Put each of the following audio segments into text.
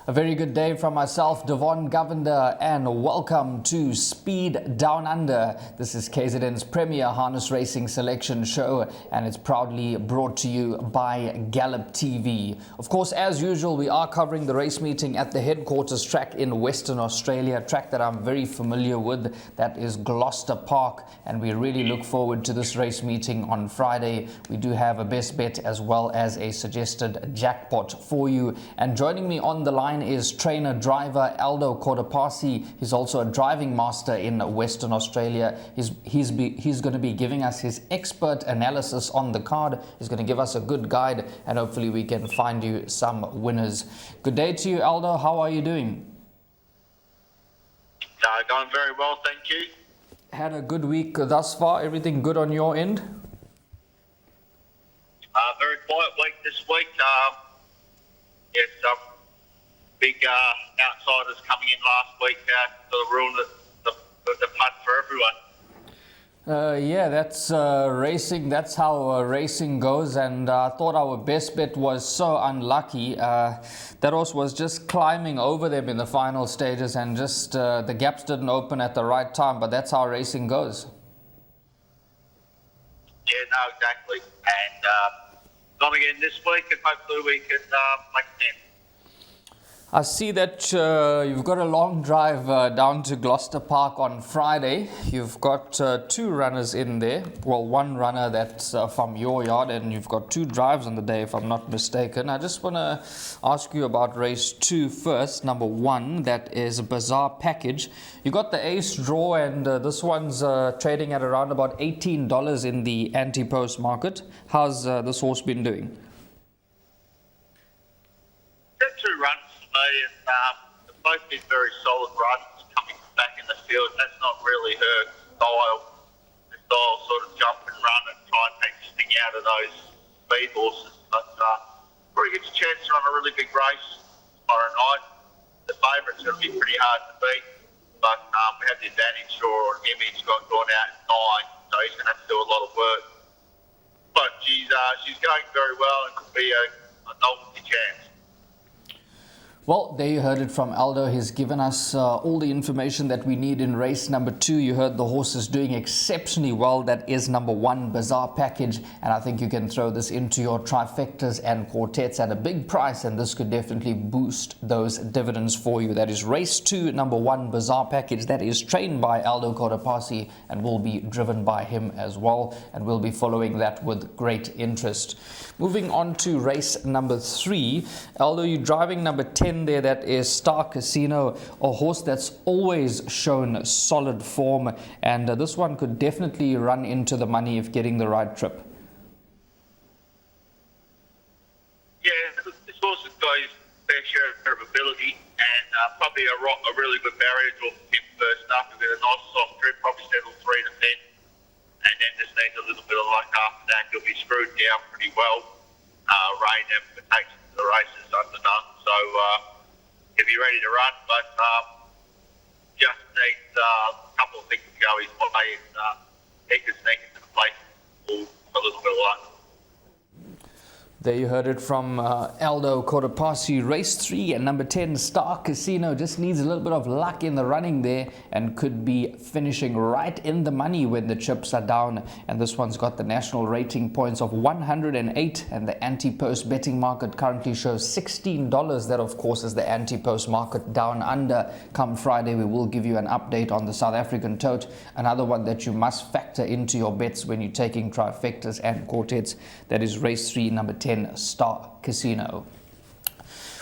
A very good day from myself, Devon Govender, and welcome to Speed Down Under. This is KZN's premier harness racing selection show, and it's proudly brought to you by Gallop TV. Of course, as usual, we are covering the race meeting at the headquarters track in Western Australia, a track that I'm very familiar with, that is Gloucester Park, and we really look forward to this race meeting on Friday. We do have a best bet as well as a suggested jackpot for you, and joining me on the line is trainer driver Aldo Cordapasi. He's also a driving master in Western Australia. He's going to be giving us his expert analysis on the card. He's going to give us a good guide, and hopefully we can find you some winners. Good day to you, Aldo. How are you doing? Going very well, thank you. Had a good week thus far. Everything good on your end? Very quiet week this week. Yes, big outsiders coming in last week sort of ruined the putt for everyone. Yeah, that's racing. That's how racing goes. And I thought our best bet was so unlucky. That horse was just climbing over them in the final stages, and just the gaps didn't open at the right time. But that's how racing goes. Yeah, no, exactly. And not again this week, and hopefully we can make it in. I see that you've got a long drive down to Gloucester Park on Friday. You've got two runners in there. Well, one runner that's from your yard, and you've got two drives on the day, if I'm not mistaken. I just want to ask you about race 2 first. Number 1, that is Bazaar Package. You got the ace draw, and this one's trading at around about $18 in the anti-post market. How's this horse been doing? Got 2 runs. And they've both been very solid runs coming back in the field. That's not really her style. The style sort of jump and run and try and take the sting out of those speed horses. But pretty good chance to run a really big race tomorrow night. The favourite's going to be pretty hard to beat, but we have the advantage for Image got drawn out at 9, so he's going to have to do a lot of work. But she's going very well and could be a novelty chance. Well, there you heard it from Aldo. He's given us all the information that we need in race number 2. You heard the horse is doing exceptionally well. That is number 1, Bazaar Package. And I think you can throw this into your trifectas and quartets at a big price, and this could definitely boost those dividends for you. That is race 2, number 1, Bazaar Package. That is trained by Aldo Cordapasi and will be driven by him as well. And we'll be following that with great interest. Moving on to race number 3. Aldo, you're driving number 10 there, that is Star Casino, a horse that's always shown solid form, and this one could definitely run into the money if getting the right trip. Yeah, this horse has got his fair share of ability, and probably a really good barrier to him first up. He'll get a nice soft trip, probably settle 3 to 10, and then just needs a little bit of luck after that. He'll be screwed down pretty well. Rain never takes the races underdone, so he'll be ready to run, but just needs a couple of things to go his way, and he could sneak into the place with a little bit of luck. There you heard it from Aldo Cordapasi. Race 3 and number 10, Star Casino, just needs a little bit of luck in the running there and could be finishing right in the money when the chips are down. And this one's got the national rating points of 108, and the anti-post betting market currently shows $16. That, of course, is the anti-post market down under. Come Friday, we will give you an update on the South African tote, another one that you must factor into your bets when you're taking trifectas and quartets. That is race 3, number 10. Star Casino.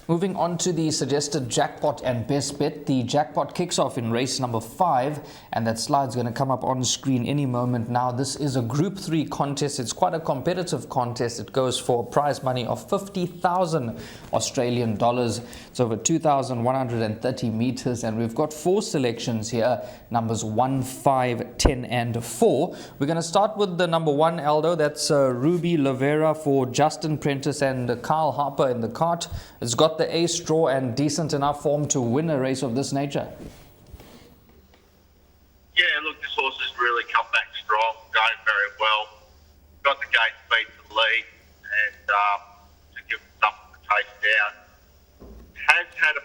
Moving on to the suggested jackpot and best bet. The jackpot kicks off in race number 5, and that slide's going to come up on screen any moment now. This is a Group 3 contest. It's quite a competitive contest. It goes for a prize money of 50,000 Australian dollars. It's over 2,130 meters, and we've got 4 selections here, numbers 1, 5, 10, and 4. We're going to start with the number 1, Aldo. That's Ruby Lavera for Justin Prentice and Kyle Harper in the cart. It's got the ace draw and decent enough form to win a race of this nature. Yeah, look, this horse has really come back strong, going very well. Got the gate speed to the lead, and to give something to taste down. Has had a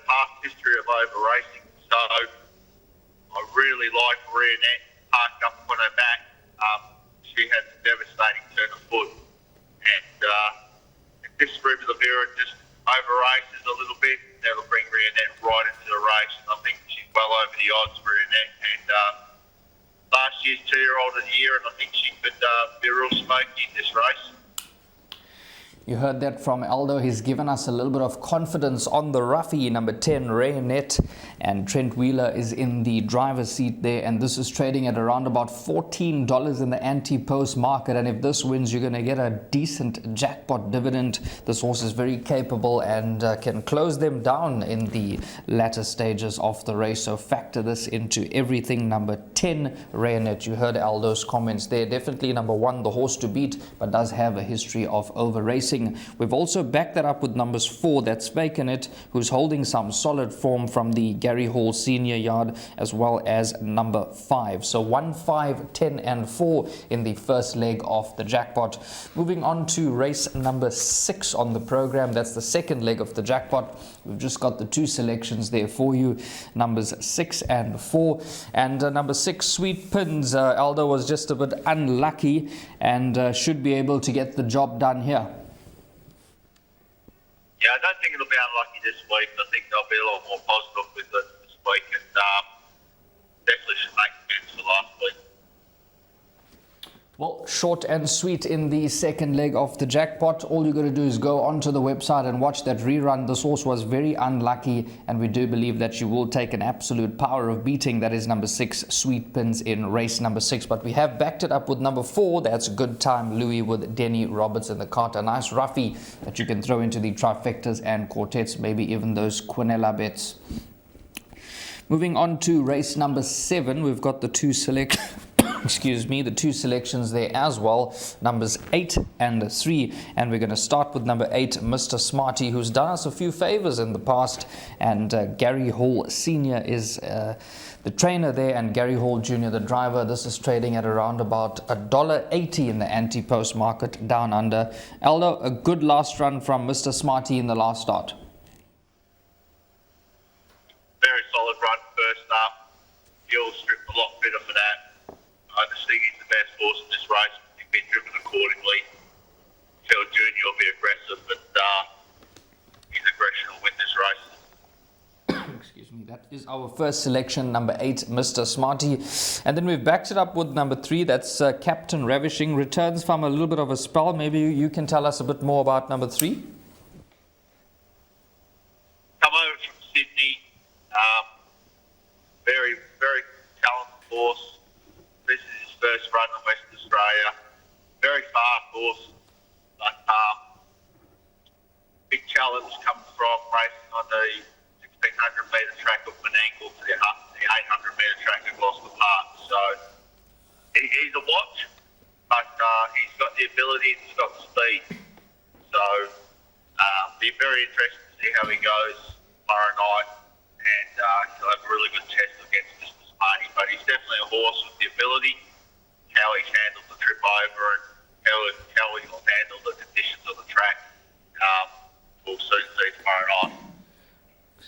really like rear neck, parked up on her back. She has a devastating turn of foot. And if this Durbanville just over-races a little bit, that'll bring rear neck right into the race. And I think she's well over the odds for rear neck. And last year's 2-year-old of the year, and I think she could be real smoky in this race. You heard that from Aldo. He's given us a little bit of confidence on the roughie, number 10, Rayonet, and Trent Wheeler is in the driver's seat there, and this is trading at around about $14 in the anti-post market, and if this wins, you're going to get a decent jackpot dividend. This horse is very capable and can close them down in the latter stages of the race, so factor this into everything. Number 10, Rayonet. You heard Aldo's comments there. Definitely number 1, the horse to beat, but does have a history of over-racing. We've also backed that up with numbers 4, that's Fakenet, who's holding some solid form from the Gary Hall Senior Yard, as well as number 5. So 1, 5, 10 and 4 in the first leg of the jackpot. Moving on to race number 6 on the program. That's the second leg of the jackpot. We've just got the 2 selections there for you, numbers 6 and 4. And number 6, Sweet Pins. Aldo was just a bit unlucky and should be able to get the job done here. Yeah, I don't think it'll be unlucky this week. I think they'll be a lot more positive with it this week, and definitely should make amends for last week. Well, short and sweet in the second leg of the jackpot. All you got to do is go onto the website and watch that rerun. This horse was very unlucky, and we do believe that you will take an absolute power of beating. That is number 6, Sweet Pins, in race number 6. But we have backed it up with number 4. That's Good Time Louis with Denny Roberts in the cart. A nice roughie that you can throw into the trifectas and quartets, maybe even those Quinella bets. Moving on to race number 7, we've got the 2 the 2 selections there as well, numbers 8 and 3, and we're going to start with number 8, Mr. Smarty, who's done us a few favors in the past, and Gary Hall Senior is the trainer there, and Gary Hall Jr. the driver. This is trading at around about $1.80 in the anti-post market down under. Aldo, a good last run from Mr. Smarty in the last start. Very solid run first up. He'll strip a lot better for that. I just think he's the best horse in this race. He's been driven accordingly. Phil Jr. will be aggressive, but his aggression will win this race. Excuse me. That is our first selection, number 8, Mr. Smarty. And then we've backed it up with number 3. That's Captain Ravishing. Returns from a little bit of a spell. Maybe you can tell us a bit more about number 3. Come over from Sydney. Very, very talented horse. This is his first run in Western Australia. Very fast horse, but big challenge comes from racing on the 1600 metre track of Menangle to the 800 metre track at Gloucester Park. So he's a watch, but he's got the ability and he's got the speed. So be very interested to see how he goes tomorrow night, and he'll have a really good test against Mr. Smarty. But he's definitely a horse with the ability, how he's handled the trip over, and how he'll handle the conditions of the track. We'll soon see tomorrow night.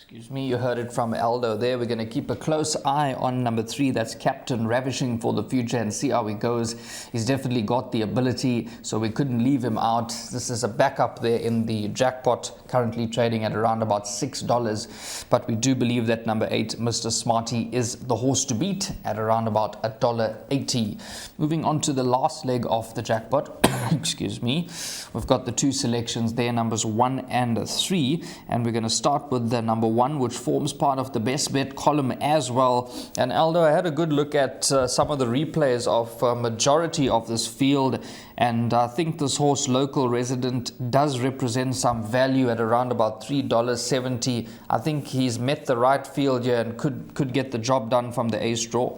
Excuse me, you heard it from Aldo there. We're going to keep a close eye on number 3. That's Captain Ravishing for the future and see how he goes. He's definitely got the ability, so we couldn't leave him out. This is a backup there in the jackpot, currently trading at around about $6. But we do believe that number 8, Mr. Smarty, is the horse to beat at around about $1.80. Moving on to the last leg of the jackpot. Excuse me. We've got the 2 selections there, numbers 1 and 3. And we're going to start with the number 1, which forms part of the best bet column as well. And Aldo, I had a good look at some of the replays of majority of this field, and I think this horse, Local Resident, does represent some value at around about $3.70. I think he's met the right field here and could get the job done from the A straw.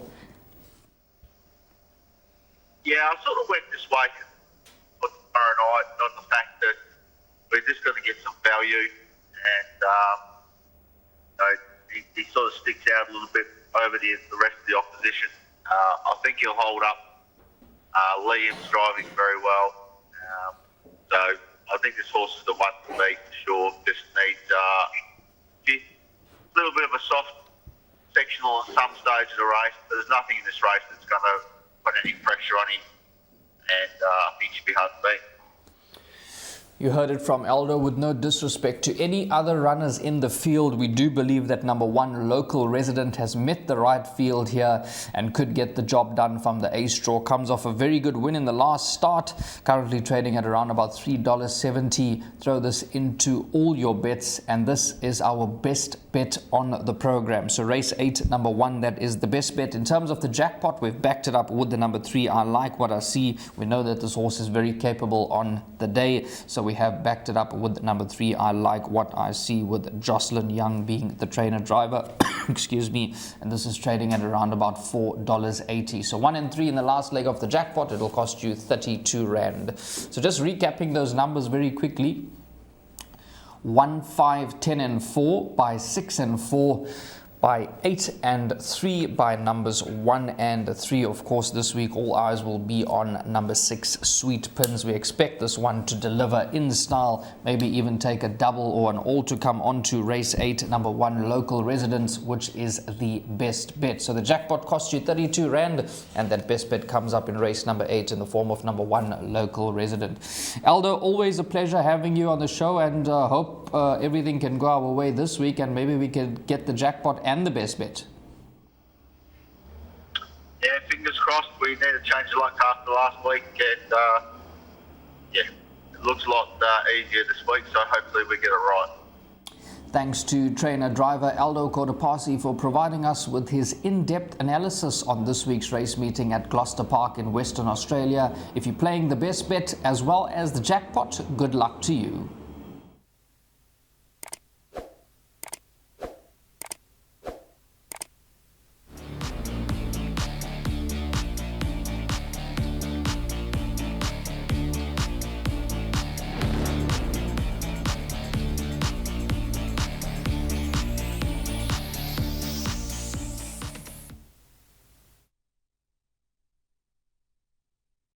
Yeah, I sort of went this way for tomorrow night on the fact that we're just going to get some value, and he sort of sticks out a little bit over the rest of the opposition. I think he'll hold up. Liam's driving very well. So I think this horse is the one to beat for sure. Just needs a little bit of a soft sectional at some stage of the race, but there's no in this race that's going to put any pressure on him, and I think he should be hard to beat. You heard it from Aldo. With no disrespect to any other runners in the field, we do believe that number 1, Local Resident, has met the right field here and could get the job done from the ace draw. Comes off a very good win in the last start, currently trading at around about $3.70. Throw this into all your bets, and this is our best bet on the program. So race 8, number 1, that is the best bet. In terms of the jackpot, we've backed it up with the number 3. I like what I see. We know that this horse is very capable on the day, so we have backed it up with number 3. I like what I see, with Jocelyn Young being the trainer driver. Excuse me. And this is trading at around about $4.80. So 1 and 3 in the last leg of the jackpot. It'll cost you 32 Rand. So just recapping those numbers very quickly. 1, 5, 10 and 4, by 6 and 4, by 8 and 3, by numbers 1 and 3. Of course, this week all eyes will be on number 6, Sweet Pins. We expect this one to deliver in style, maybe even take a double or an all to come onto race 8, number 1, Local Residents, which is the best bet. So the jackpot costs you 32 Rand, and that best bet comes up in race number 8 in the form of number 1, Local Resident. Aldo, always a pleasure having you on the show, and hope everything can go our way this week, and maybe we can get the jackpot and the best bet. Yeah, fingers crossed. We need to change the luck after last week, and yeah, it looks a lot easier this week, so hopefully we get it right. Thanks to trainer driver Aldo Kodapasi for providing us with his in-depth analysis on this week's race meeting at Gloucester Park in Western Australia. If you're playing the best bet as well as the jackpot, good luck to you.